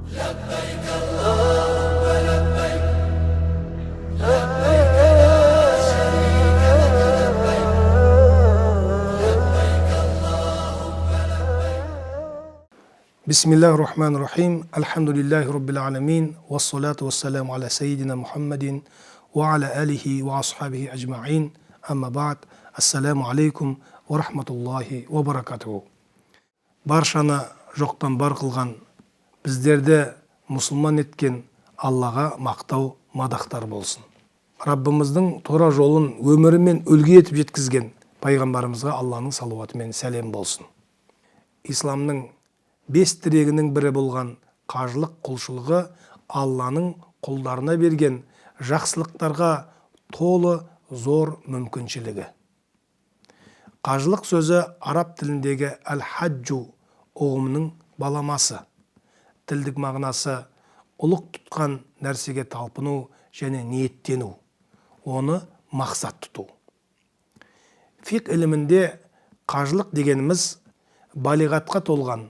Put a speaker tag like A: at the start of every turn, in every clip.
A: لبيك اللهم لبيك لبيك لا شريك لك لبيك اللهم لبيك.
B: بسم الله الرحمن الرحيم. الحمد لله رب العالمين والصلاة والسلام على سيدنا محمد وعلى آله وأصحابه أجمعين. أما بعد. السلام عليكم ورحمة الله وبركاته. Баршаны жоқтан бар қылған, біздерді мұсылман еткен Аллаға мақтау, мадақтар болсын. Раббымыздың тура жолын өмірімен үлгі етіп жеткізген пайғамбарымызға Алланың салауаты мен сәлем болсын. Исламның 5 тірегінің бірі болған қажылық құлшылығы Алланың құлдарына берген жақсылықтарға толы зор мүмкіншілігі. Қажылық сөзі араб тіліндегі әл-хаджу ұғымының баламасы. Тілдік мағынасы ұлық тұтқан нәрсеге талпыну және ниеттену, оны мақсат тұту. Фиқ ілімінде қажылық дегеніміз балиғатқа толған,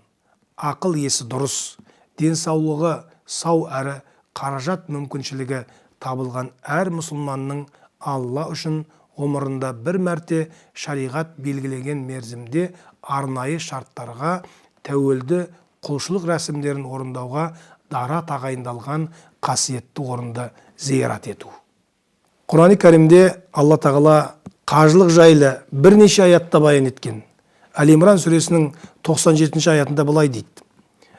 B: ақыл есі дұрыс, денсаулығы сау әрі қаражат мүмкіншілігі табылған әр мұсылманның Алла үшін ғұмырында бір мәрте шариғат белгілеген мерзімде арнайы шарттарға тәуелді құлшылық рәсімдерін орындауға дара тағайындалған қасиетті орынды зиярат ету. Құран-ы Кәрімде Алла Тағала қажылық жайлы бірнеше аятта баян еткен. Әл-Имран сүресінің 97-ші аятында былай дейді: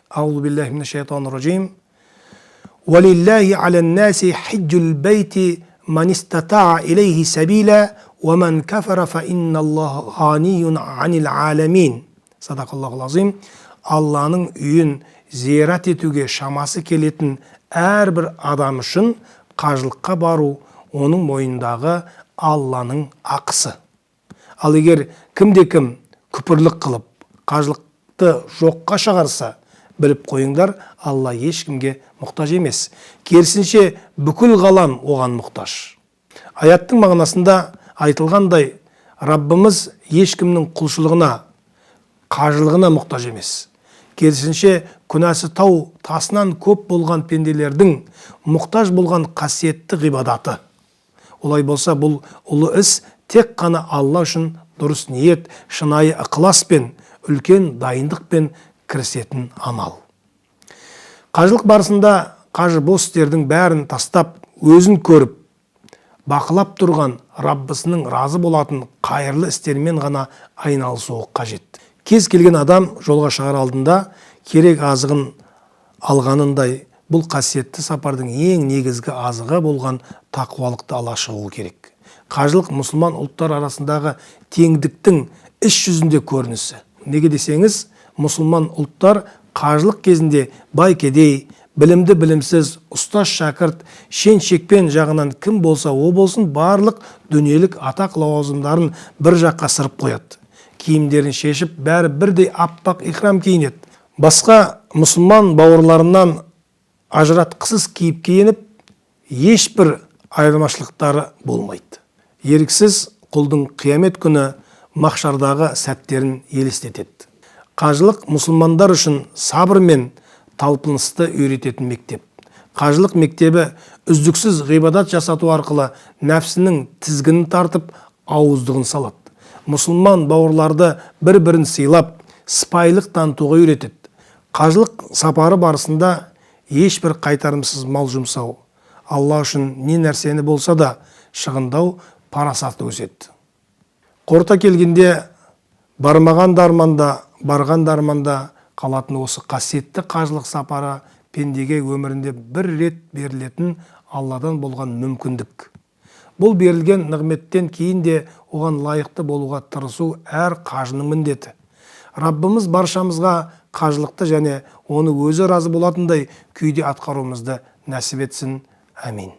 B: Аузу биллахи минаш шайтанир раджим. Валиллахи алан-наси хиджул байти ман истата'a илейхи сабила ва ман кафара фа инналлаха ганиюн анил аламин. Садақаллахул азим. Алланың үйін зиярат етуге шамасы келетін әрбір адам үшін қажылыққа бару оның мойнындағы Алланың ақысы. Ал егер кімде-кім күпірлік қылып қажылықты жоққа шығарса, біліп қойыңдар, Алла ешкімге мұқтаж емес. Керісінше бүкіл ғалам оған мұқтаж. Аяттың мағынасында айтылғандай, Раббымыз ешкімнің құлшылығына, қажылығына мұқтаж емес. Керісінше күнәсі тау тасынан көп болған пенделердің мұқтаж болған қасиетті ғибадаты. Олай болса, бұл ұлы іс тек қана Алла үшін дұрыс ниет, шынайы ықыласпен, үлкен дайындықпен кірісетін амал. Қажылық барысында қажы бос істердің бәрін тастап, өзін көріп, бақылап тұрған Раббысының разы болатын қайырлы істермен ғана айналысуы қажет. Кез келген адам жолға шығар алдында керек азығын алғанындай, бұл қасиетті сапардың ең негізгі азығы болған тақуалықты ала шығу керек. Қажылық мұсылман ұлттар арасындағы теңдіктің іс жүзінде көрінісі. Неге десеңіз, мұсылман ұлттар қажылық кезінде бай-кедей, білімді білімсіз, ұстаз шәкірт, шен-шекпен жағынан кім болса о болсын, барлық дүниелік атақ лауазымдарын бір жаққа сырып қояды. Киімдерін шешіп, бәрі бірдей аппақ ихрам киінеді. Басқа мұсылман бауырларынан ажыратқысыз киіп киініп, ешбір айырмашылықтары болмайды. Еріксіз құлдың қиямет күні махшардағы сәттерін елестетеді. Қажылық мұсылмандар үшін сабыр мен талпынысты үйрететін мектеп. Қажылық мектебі үздіксіз ғибадат жасату арқылы нәпсінің тізгінін тартып, ауыздығын салады. Мұсылман бауырларды бір-бірін сыйлап, сыпайылық танытуға үйретеді. Қажылық сапары барысында ешбір қайтарымсыз мал жұмсау, Алла үшін не нәрсені болса да шығындау парасатты өседі. Қорыта келгенде, бармаған дарманда, барған дарманда қалатын осы қасиетті қажылық сапары пендеге өмірінде бір рет берілетін Алладан болған мүмкіндік. Бұл берілген нығметтен кейін де оған лайықты болуға тырысу әр қажының міндеті. Раббымыз баршамызға қажылықты және оны өзі разы болатындай күйде атқаруымызды нәсіп етсін. Әмин.